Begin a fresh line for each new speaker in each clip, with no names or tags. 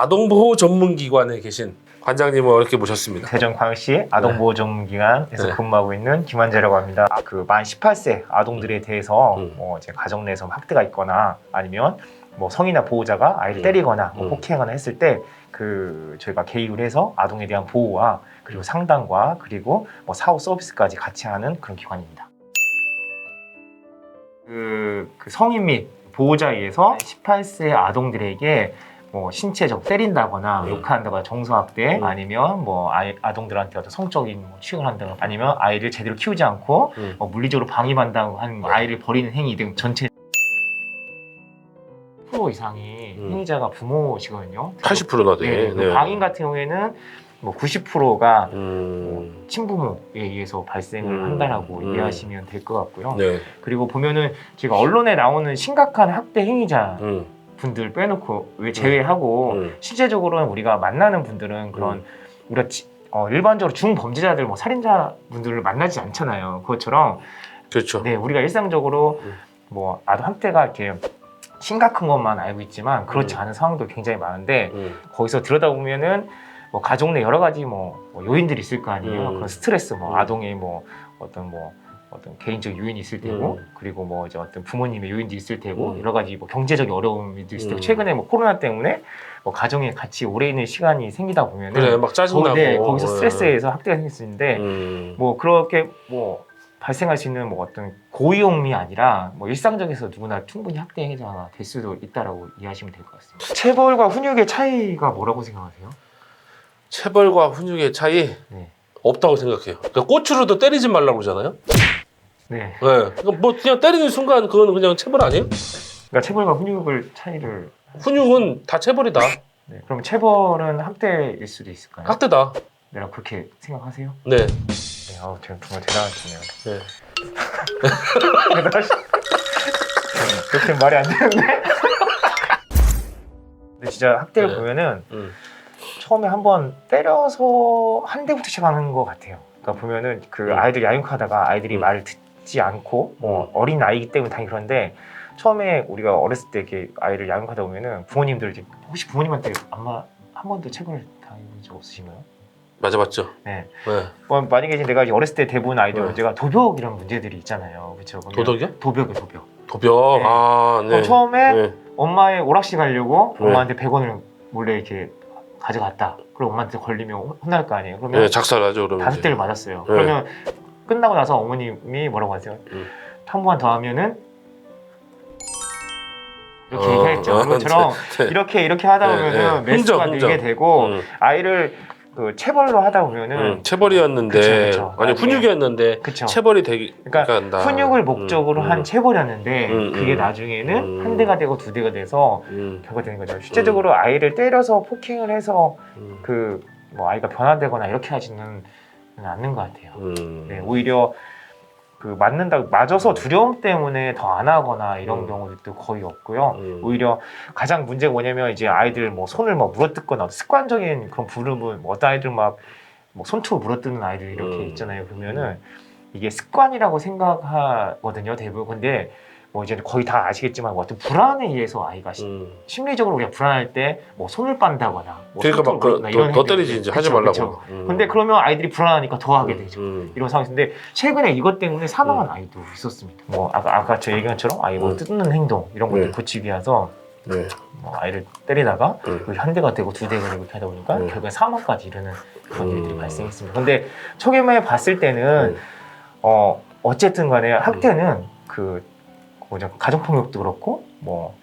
아동보호 전문기관에 계신 관장님을 이렇게 모셨습니다.
대전광역시 아동보호전문기관에서 근무하고 있는 김환재라고 합니다. 그 만 18세 아동들에 대해서 이제 가정 내에서 학대가 있거나 아니면 뭐 성인이나 보호자가 아이를 때리거나 폭행하거나 했을 때 저희가 개입을 해서 아동에 대한 보호와 그리고 상담과 그리고 뭐 사후 서비스까지 같이 하는 그런 기관입니다. 그 성인 및 보호자에 의해서 18세 아동들에게 뭐 신체적 때린다거나 욕한다거나 정서학대 아니면 뭐 아동들한테 어떤 성적인 취급을 한다거나 아니면 아이를 제대로 키우지 않고 물리적으로 방임한다고 하는 아이를 버리는 행위 등 전체 10% 이상이 행위자가 부모시거든요.
80%나 돼.
네. 방임 같은 경우에는 뭐 90%가 친부모에 의해서 발생을 한다라고 이해하시면 될 것 같고요.
네.
그리고 보면은 제가 언론에 나오는 심각한 학대 행위자 분들 빼놓고 제외하고 실제적으로는 우리가 만나는 분들은 그런 우리가 일반적으로 중범죄자들 뭐 살인자 분들을 만나지 않잖아요. 그것처럼
그렇죠.
네, 우리가 일상적으로 뭐 아동 학대가 이렇게 심각한 것만 알고 있지만 그렇지 않은 상황도 굉장히 많은데 거기서 들여다보면은 뭐 가족 내 여러 가지 뭐 요인들이 있을 거 아니에요. 그런 스트레스, 뭐 아동의 뭐 어떤 개인적 요인이 있을 테고 그리고 뭐 이제 어떤 부모님의 요인도 있을 테고 여러 가지 뭐 경제적인 어려움도 있을 테고 최근에 뭐 코로나 때문에 뭐 가정에 같이 오래 있는 시간이 생기다 보면은
그래 막 짜증나고
거기서 스트레스에서 학대가 생길 수 있는데 뭐 그렇게 뭐 발생할 수 있는 뭐 어떤 고위험이 아니라 뭐 일상적에서 누구나 충분히 학대 행위자가 될 수도 있다라고 이해하시면 될 것 같습니다. 체벌과 훈육의 차이가 뭐라고 생각하세요?
체벌과 훈육의 차이 없다고 생각해요. 그러니까 꼬추로도 때리지 말라고 그러잖아요.
네.
그러니까 뭐 그냥 때리는 순간 그건 그냥 체벌 아니에요?
그러니까 체벌과 훈육을 차이를
훈육은 다 체벌이다.
네. 그럼 체벌은 학대일 수도 있을까요?
학대다.
내가 그렇게 생각하세요?
네.
네, 정말 대단하시네요.
네.
그렇게 말이 안 되는데. 근데 진짜 학대를 보면은 처음에 한번 때려서 한 대부터 시작하는 것 같아요. 그러니까 보면은 그 아이들 야육하다가 아이들이 말을 듣지 않고 뭐 어린 아이이기 때문에 당연히 그런데 처음에 우리가 어렸을 때 이렇게 아이를 야육하다 보면은 부모님들 이제 혹시 부모님한테 아마 한 번도 체벌을 당한 적 없으신가요?
맞죠.
네. 만약에 이제 내가 어렸을 때 대부분 아이들 문제가 도벽이란 문제들이 있잖아요. 그렇죠?
도덕이요?
도벽.
도벽.
네.
아, 네.
그럼 처음에 엄마의 오락실 가려고 엄마한테 100원을 몰래 이렇게 가져갔다. 그럼 엄마한테 걸리면 혼날 거 아니에요. 그러면
작살나죠. 그러면
5대를 맞았어요. 그러면 끝나고 나서 어머님이 뭐라고 하세요? 한 번 더 하면은 이렇게 얘기했죠. 그것처럼 이렇게 하다 보면은 매수가 되게 되고 아이를 그 체벌로 하다 보면은
체벌이었는데
그쵸.
아니 훈육이었는데 체벌이 되게
그러니까 훈육을 목적으로 한 체벌이었는데 그게 나중에는 한 대가 되고 2대가 돼서 결과가 되는 거죠. 실제적으로 아이를 때려서 폭행을 해서 그 뭐 아이가 변화되거나 이렇게 하지는 않는 것 같아요. 네, 오히려 그 맞아서 두려움 때문에 더 안 하거나 이런 경우도 거의 없고요. 오히려 가장 문제가 뭐냐면 이제 아이들 뭐 손을 뭐 물어뜯거나 습관적인 그런 부름은 뭐 어떤 아이들 막 뭐 손톱을 물어뜯는 아이들 이렇게 있잖아요. 그러면은 이게 습관이라고 생각하거든요, 대부분. 근데 뭐 이제 거의 다 아시겠지만 뭐 어떤 불안에 의해서 아이가 심리적으로 그냥 불안할 때 뭐 손을 빤다거나 뭐
그러니까 막 더 때리지 이제 하지 말라고.
근데 그러면 아이들이 불안하니까 더 하게 되죠. 이런 상황인데 최근에 이것 때문에 사망한 아이도 있었습니다. 뭐 아까 저 얘기한 것처럼 아이 뭐 뜯는 행동 이런 것들 고치기 위해서 뭐 아이를 때리다가 한 대가 되고 2대가 되고 이렇게 하다 보니까 결국엔 사망까지 이르는 그런 일들이 발생했습니다. 근데 처음에 봤을 때는 어쨌든 간에 학대는 가정폭력도 그렇고 뭐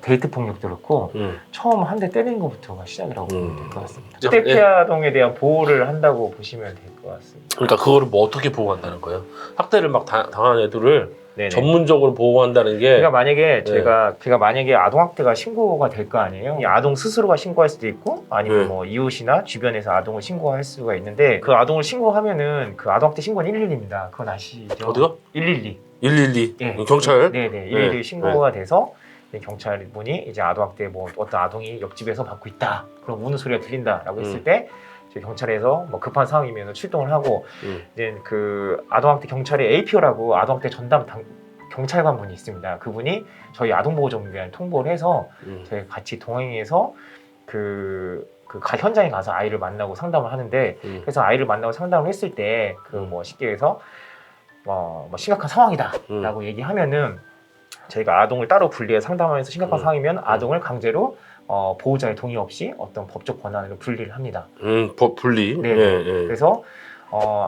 데이트 폭력도 그렇고 처음 한 대 때리는 것부터가 시작이라고 보면 될 것 같습니다. 학대 피해 아동에 대한 보호를 한다고 보시면 될 것 같습니다.
그러니까 그거를 뭐 어떻게 보호한다는 거예요? 학대를 막 당한 애들을 전문적으로 보호한다는 게
그러니까 만약에 제가 만약에 아동학대가 신고가 될 거 아니에요. 이 아동 스스로가 신고할 수도 있고 아니면 뭐 이웃이나 주변에서 아동을 신고할 수가 있는데 그 아동을 신고하면은 그 아동학대 신고는 112입니다. 그건 아시죠?
어디가?
112.
112.
네.
경찰?
네네. 112 신고가 돼서 경찰분이 이제 아동학대 뭐 어떤 아동이 옆집에서 받고 있다. 그럼 우는 소리가 들린다라고 했을 때 경찰에서 뭐 급한 상황이면 출동을 하고 이제 그 아동학대 경찰의 APO라고 아동학대 전담 경찰관분이 있습니다. 그분이 저희 아동보호전문기관에 통보를 해서 저희 같이 동행해서 현장에 가서 아이를 만나고 상담을 하는데 그래서 아이를 만나고 상담을 했을 때 뭐 쉽게 해서 뭐 심각한 상황이다라고 얘기하면은 저희가 아동을 따로 분리해 상담하면서 심각한 상황이면 아동을 강제로 보호자의 동의 없이 어떤 법적 권한으로 분리를 합니다.
분리.
네. 그래서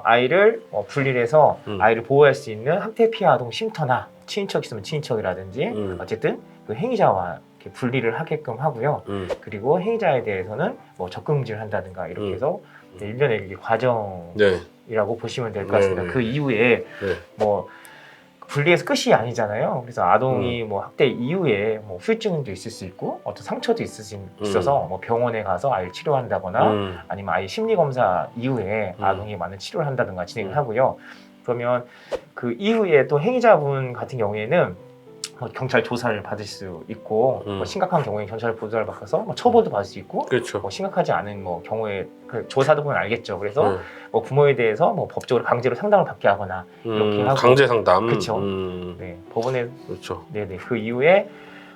아이를 분리를 해서 아이를 보호할 수 있는 학대 피해 아동 쉼터나 친인척 있으면 친인척이라든지 어쨌든 그 행위자와 이렇게 분리를 하게끔 하고요. 그리고 행위자에 대해서는 뭐 접근금지를 한다든가 이렇게 해서 일련의 이게 과정이라고 보시면 될 것 같습니다. 그 이후에 뭐 분리해서 끝이 아니잖아요. 그래서 아동이 뭐 학대 이후에 뭐 후유증도 있을 수 있고 어떤 상처도 있어서 뭐 병원에 가서 아이를 치료한다거나 아니면 아이 심리 검사 이후에 아동이 많은 치료를 한다든가 진행을 하고요. 그러면 그 이후에 또 행위자분 같은 경우에는 뭐 경찰 조사를 받을 수 있고 뭐 심각한 경우에 경찰 조사를 받아서 뭐 처벌도 받을 수 있고
그렇죠.
뭐 심각하지 않은 뭐 경우에 그 조사도 보면 알겠죠. 그래서 뭐 부모에 대해서 뭐 법적으로 강제로 상담을 받게 하거나 이렇게 하고
강제 상담.
그렇죠. 네, 법원에
그렇죠.
네네 그 이후에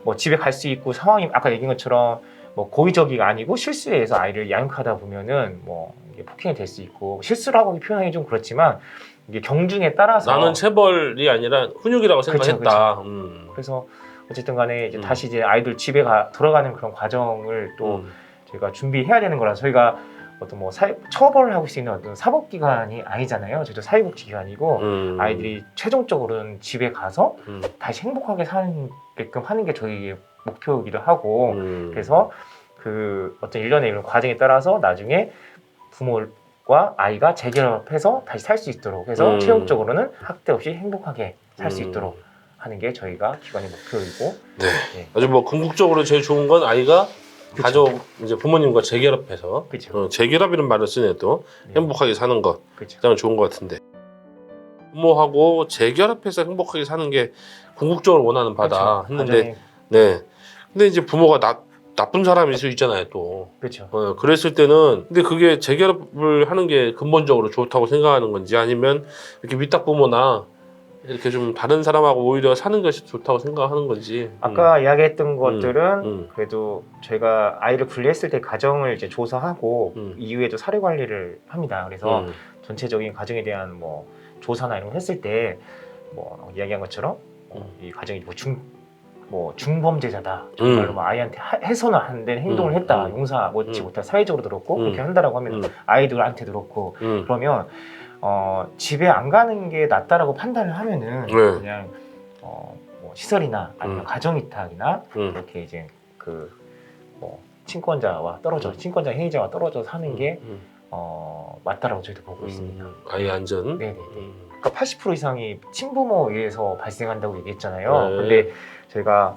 뭐 집에 갈 수 있고 상황이 아까 얘기한 것처럼 뭐 고의적이가 아니고 실수에 의해서 아이를 양육하다 보면은 뭐 이게 폭행이 될 수 있고 실수라고 표현하기 좀 그렇지만 이게 경중에 따라서
나는 체벌이 아니라 훈육이라고 생각했다.
그래서 어쨌든 간에 이제 다시 이제 아이들 집에 돌아가는 그런 과정을 또 저희가 준비해야 되는 거라 저희가 어떤 뭐 처벌을 하고 수 있는 어떤 사법기관이 아니잖아요. 저희도 사회복지기관이고 아이들이 최종적으로는 집에 가서 다시 행복하게 살게끔 하는 게 저희의 목표이기도 하고 그래서 그 어떤 일련의 이런 과정에 따라서 나중에 부모와 아이가 재결합해서 다시 살 수 있도록 해서 최종적으로는 학대 없이 행복하게 살 수 있도록 하는 게 저희가 기관의 목표이고
네. 아주 뭐 궁극적으로 제일 좋은 건 아이가
그쵸.
가족 이제 부모님과 재결합해서
그쵸.
재결합이라는 말을 쓰네도 행복하게 사는 것
그쵸.
가장 좋은 것 같은데 부모하고 재결합해서 행복하게 사는 게 궁극적으로 원하는 바다
그쵸.
했는데 근데 이제 부모가 나쁜 사람일 수 있잖아요 또.
그렇죠.
그랬을 때는 근데 그게 재결합을 하는 게 근본적으로 좋다고 생각하는 건지 아니면 이렇게 위탁 부모나 이렇게 좀 다른 사람하고 오히려 사는 것이 좋다고 생각하는 건지.
아까 이야기했던 것들은 그래도 저희가 아이를 분리했을 때 가정을 이제 조사하고 이후에도 사례 관리를 합니다. 그래서 전체적인 가정에 대한 뭐 조사나 이런 거 했을 때 뭐 이야기한 것처럼 이 가정이 뭐 중범죄자다. 정말로 뭐 아이한테 해서는 안 되는 행동을 했다. 용서 못지 못할 사회적으로 그렇고 그렇게 한다라고 하면 아이들한테도 그렇고 그러면 집에 안 가는 게 낫다라고 판단을 하면은 그냥 뭐 시설이나 아니면 가정위탁이나 이렇게 이제 그 뭐 친권자와 친권자 행위자와 떨어져 사는 게 맞다라고 저희도 보고 있습니다.
아이 안전.
네네. 그러니까 80% 이상이 친부모에 의해서 발생한다고 얘기했잖아요. 근데 저희가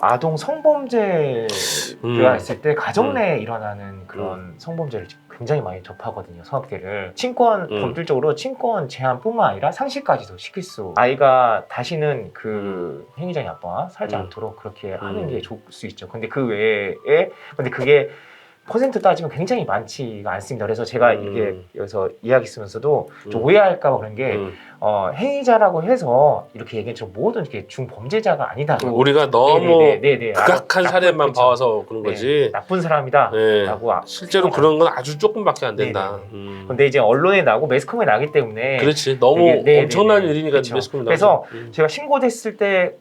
아동 성범죄가 있을 때 가정 내에 일어나는 그런 성범죄를 굉장히 많이 접하거든요. 성학대를 친권 본질적으로 친권 제한뿐만 아니라 상실까지도 시킬 수 아이가 다시는 그 행위자의 아빠와 살지 않도록 그렇게 하는 게 좋을 수 있죠. 근데 그 외에 근데 그게 퍼센트 따지면 굉장히 많지가 않습니다. 그래서 제가 이게 여기서 이야기 쓰면서도 좀 오해할까봐 그런 게 행위자라고 해서 이렇게 얘기했지만 모든 이렇게 중범죄자가 아니다.
우리가 너무 극악한 사례만
그렇죠.
봐서 그런 거지.
나쁜 사람이다라고
실제로 그런 건 아주 조금밖에 안 된다.
근데 이제 언론에 나고 매스컴에 나기 때문에
그렇지 너무 엄청난 일이니까
그렇죠.
매스컴에
그래서 제가 신고됐을 때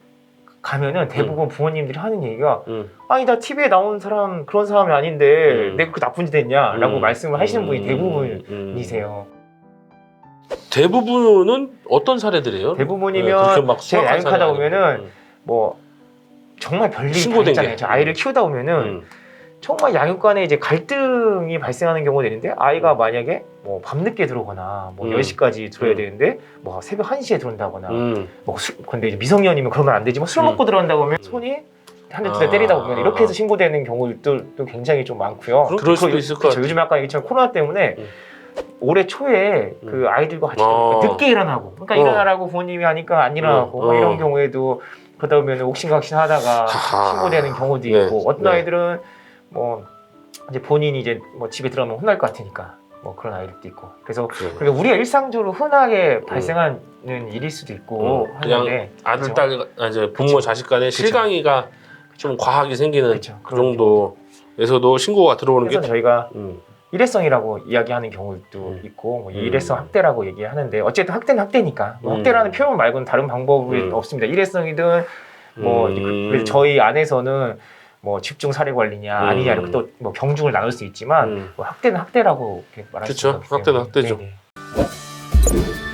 가면은 대부분 부모님들이 하는 얘기가 아니 나 TV에 나온 사람 그런 사람이 아닌데 내가 그 나쁜 짓 했냐라고 말씀을 하시는 분이 대부분이세요.
대부분은 어떤 사례들이에요?
대부분이면 제가 양육하다 보면은 뭐 정말 별일이 다 있잖아요. 아이를 키우다 보면은 정말 양육간에 이제 갈등이 발생하는 경우가 있는데 아이가 만약에 뭐 밤늦게 들어오거나 뭐 10시까지 들어야 되는데 뭐 새벽 1시에 들어온다거나 뭐 근데 이제 미성년이면 그러면 안 되지만 술 먹고 들어온다고 하면 손이 한 대 두 대 때리다 보면 이렇게 해서 신고되는 경우들도 굉장히 좀 많고요.
그럴 수도 있을 것 같아요.
요즘 아까 얘기했지만 코로나 때문에 올해 초에 그 아이들과 같이 늦게 일어나고 그러니까 일어나라고 부모님이 하니까 안 일어나고 뭐 이런 경우에도 그러다 보면 옥신각신 하다가 신고되는 경우도 있고 어떤 아이들은 뭐 이제 본인이 이제 뭐 집에 들어가면 혼날 것 같으니까 뭐 그런 아이들도 있고 그래서 그러니까 우리가 일상적으로 흔하게 발생하는 일일 수도 있고
그냥 아들 딸 이제 부모 자식 간의 실강이가 좀 과하게 생기는 그 정도 에서도 신고가 들어오는 게
그래서 저희가
음.
일회성이라고 이야기하는 경우도 있고 뭐 일회성 학대라고 얘기하는데 어쨌든 학대는 학대니까 뭐 학대라는 표현 말고는 다른 방법이 없습니다. 일회성이든 뭐 그래서 저희 안에서는 뭐 집중 사례 관리냐 아니냐 이렇게 또 뭐 경중을 나눌 수 있지만 뭐 학대는 학대라고 이렇게 말할 수
그쵸.
없어요.
학대는 학대죠.
네네.